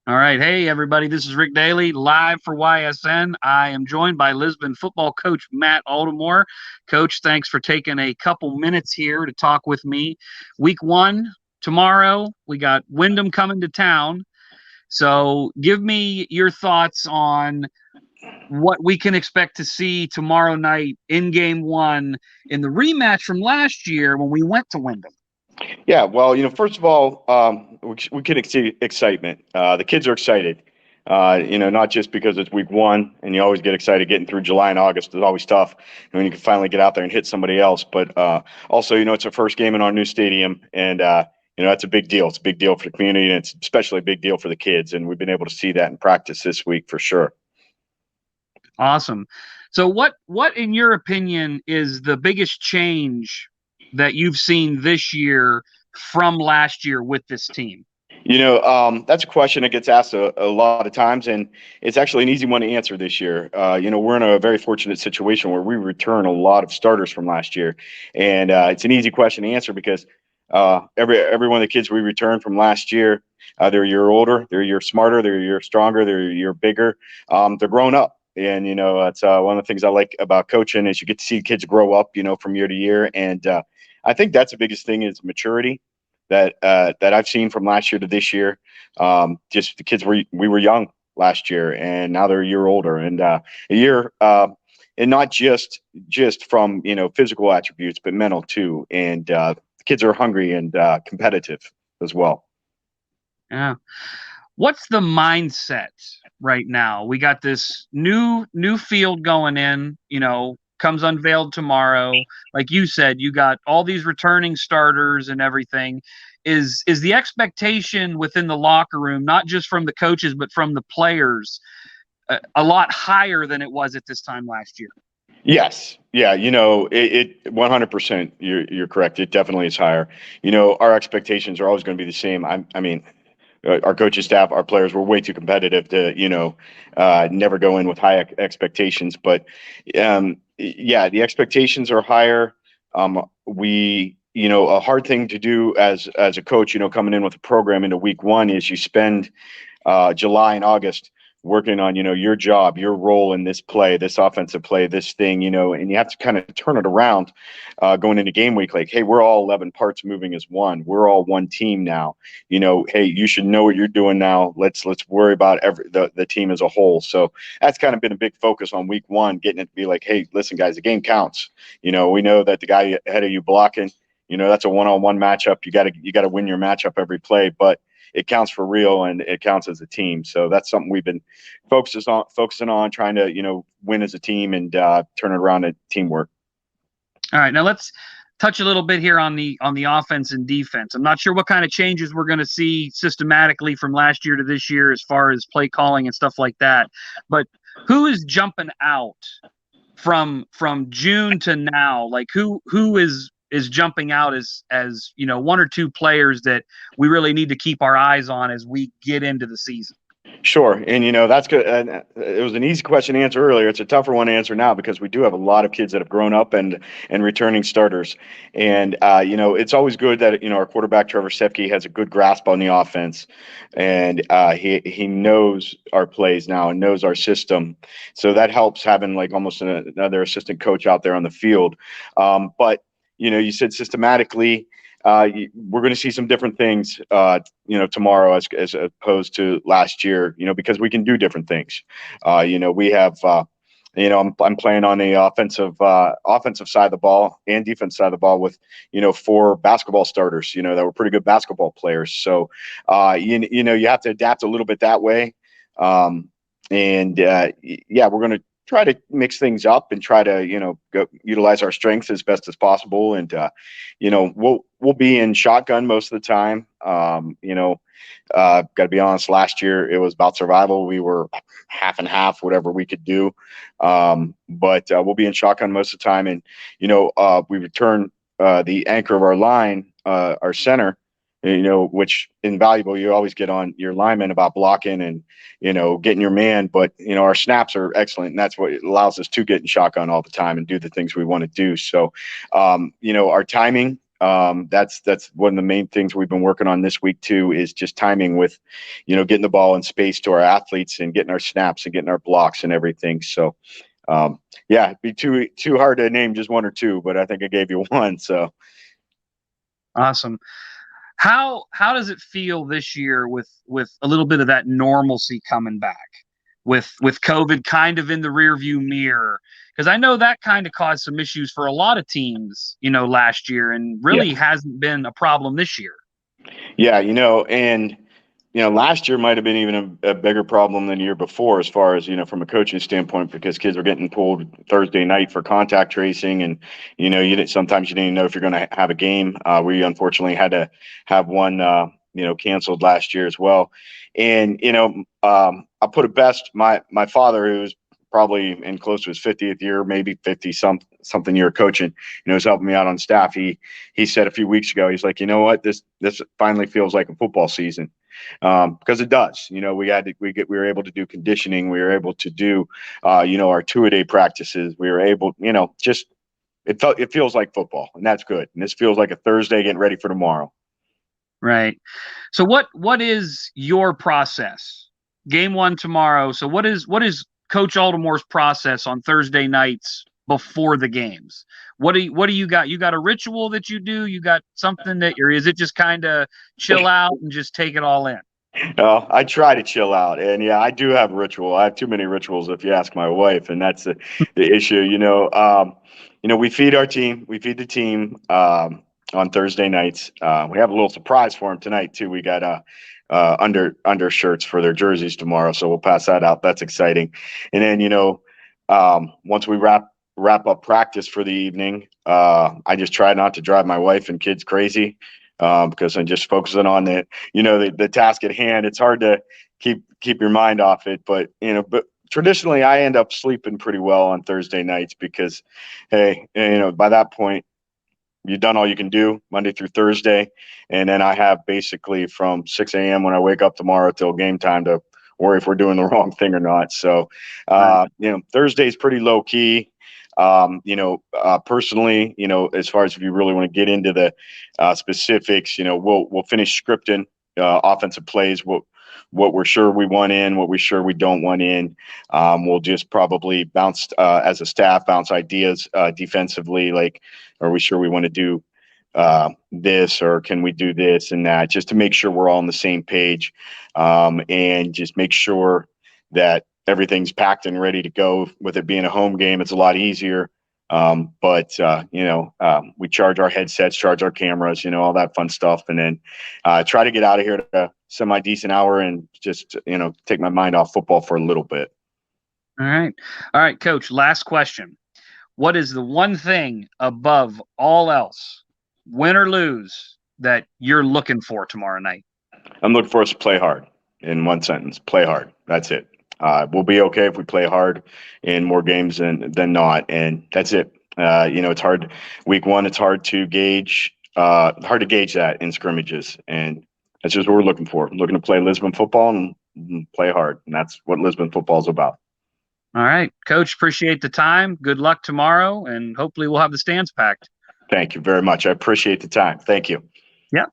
All right. Hey, everybody. This is Rick Daly live for YSN. I am joined by Lisbon football coach Matt Altomare. Coach, thanks for taking a couple minutes here to talk with me. Week one, tomorrow, we got Wyndham coming to town. So give me your thoughts on what we can expect to see tomorrow night in game one in the rematch from last year when we went to Wyndham. Yeah, well, first of all, we can see excitement. The kids are excited. Not just because it's week one, and you always get excited getting through July and August. It's always tough when you can finally get out there and hit somebody else. But also, it's our first game in our new stadium, and that's a big deal. It's a big deal for the community, and it's especially a big deal for the kids. And we've been able to see that in practice this week for sure. Awesome. So what in your opinion is the biggest change that you've seen this year from last year with this team? That's a question that gets asked a lot of times, and it's actually an easy one to answer this year. We're in a very fortunate situation where we return a lot of starters from last year, and it's an easy question to answer because every one of the kids we return from last year, they're a year older, they're a year smarter, they're a year stronger, they're a year bigger. They're grown up. And that's one of the things I like about coaching is you get to see kids grow up, from year to year, and I think that's the biggest thing is maturity that I've seen from last year to this year. Just the kids we were young last year, and now they're a year older, and a year, and not just from physical attributes, but mental too. And the kids are hungry and competitive as well. Yeah. What's the mindset right now? We got this new field going in, comes unveiled tomorrow. Like you said, you got all these returning starters and everything. Is the expectation within the locker room, not just from the coaches but from the players, a lot higher than it was at this time last year? Yes. Yeah. It 100%. You're correct. It definitely is higher. Our expectations are always going to be the same. I mean, our coaching staff, our players were way too competitive to, never go in with high expectations. But yeah, the expectations are higher. A hard thing to do as a coach, coming in with a program into week one is you spend July and August working on, your job, your role in this play, this offensive play, this thing, and you have to kind of turn it around going into game week. Like, hey, we're all 11 parts moving as one. We're all one team now. Hey, you should know what you're doing now. Let's worry about the team as a whole. So that's kind of been a big focus on week one, getting it to be like, hey, listen, guys, the game counts. We know that the guy ahead of you blocking, that's a one-on-one matchup. You got to win your matchup every play, but it counts for real and it counts as a team. So that's something we've been focusing on trying to, win as a team and turn it around to teamwork. All right, now let's touch a little bit here on the offense and defense. I'm not sure what kind of changes we're going to see systematically from last year to this year as far as play calling and stuff like that. But who is jumping out from June to now? Like who is jumping out as one or two players that we really need to keep our eyes on as we get into the season? Sure. And, that's good. And it was an easy question to answer earlier. It's a tougher one to answer now because we do have a lot of kids that have grown up and returning starters. And, it's always good that, our quarterback, Trevor Siefke, has a good grasp on the offense. And he knows our plays now and knows our system. So that helps having like almost another assistant coach out there on the field. But, you said systematically, we're going to see some different things, tomorrow as opposed to last year, because we can do different things. We have, I'm playing on the offensive side of the ball and defense side of the ball with, 4 basketball starters, that were pretty good basketball players. So, you have to adapt a little bit that way. Yeah, we're going to try to mix things up and try to go utilize our strengths as best as possible, and we'll be in shotgun most of the time. Got to be honest, last year it was about survival. We were half and half, whatever we could do, but we'll be in shotgun most of the time. And we return the anchor of our line, our center, which invaluable. You always get on your lineman about blocking and, getting your man, but, our snaps are excellent, and that's what allows us to get in shotgun all the time and do the things we want to do. So, our timing That's one of the main things we've been working on this week too, is just timing with, getting the ball in space to our athletes and getting our snaps and getting our blocks and everything. So, yeah, it'd be too hard to name just one or two, but I think I gave you one. So Awesome. How does it feel this year with a little bit of that normalcy coming back, with COVID kind of in the rearview mirror? Because I know that kind of caused some issues for a lot of teams, last year, and yeah, really hasn't been a problem this year. yeah, and last year might have been even a bigger problem than the year before, as far as, from a coaching standpoint, because kids were getting pulled Thursday night for contact tracing. And, sometimes you didn't even know if you're going to have a game. We unfortunately had to have one, canceled last year as well. And, I'll put it best. My father, who's probably in close to his 50th year, maybe 50 something year coaching, is helping me out on staff. He said a few weeks ago, he's like, you know what, this finally feels like a football season. Because it does. We were able to do conditioning. We were able to do, our 2-a-day practices. We were able, just it feels like football, and that's good. And this feels like a Thursday getting ready for tomorrow. Right. So what is your process? Game one tomorrow. So what is Coach Altomare's process on Thursday nights before the games? What do you got? You got a ritual that you do? You got something that or is it just kind of chill out and just take it all in? I try to chill out, and yeah, I do have a ritual. I have too many rituals, if you ask my wife, and that's the issue. We feed our team. We feed the team on Thursday nights. We have a little surprise for them tonight too. We got undershirts for their jerseys tomorrow, so we'll pass that out. That's exciting. And then once we wrap up practice for the evening, I just try not to drive my wife and kids crazy. Because I'm just focusing on the task at hand. It's hard to keep your mind off it, but traditionally I end up sleeping pretty well on Thursday nights because, hey, by that point you've done all you can do Monday through Thursday, and then I have basically from 6 a.m. when I wake up tomorrow till game time to worry if we're doing the wrong thing or not. So, Thursday's pretty low key. Personally, as far as if you really want to get into the specifics, we'll finish scripting offensive plays, what we're sure we want in, what we're sure we don't want in. We'll just probably bounce as a staff, bounce ideas defensively, like, are we sure we want to do this, or can we do this and that, just to make sure we're all on the same page, and just make sure that everything's packed and ready to go. With it being a home game, it's a lot easier. But we charge our headsets, charge our cameras, all that fun stuff. And then try to get out of here at a semi-decent hour and just, take my mind off football for a little bit. All right, Coach, last question. What is the one thing above all else, win or lose, that you're looking for tomorrow night? I'm looking for us to play hard. In one sentence, play hard. That's it. We'll be okay if we play hard in more games than not, and that's it. It's hard. Week one, it's hard to gauge. Hard to gauge that in scrimmages, and that's just what we're looking for. We're looking to play Lisbon football and play hard, and that's what Lisbon football is about. All right, Coach. Appreciate the time. Good luck tomorrow, and hopefully we'll have the stands packed. Thank you very much. I appreciate the time. Thank you. Yeah.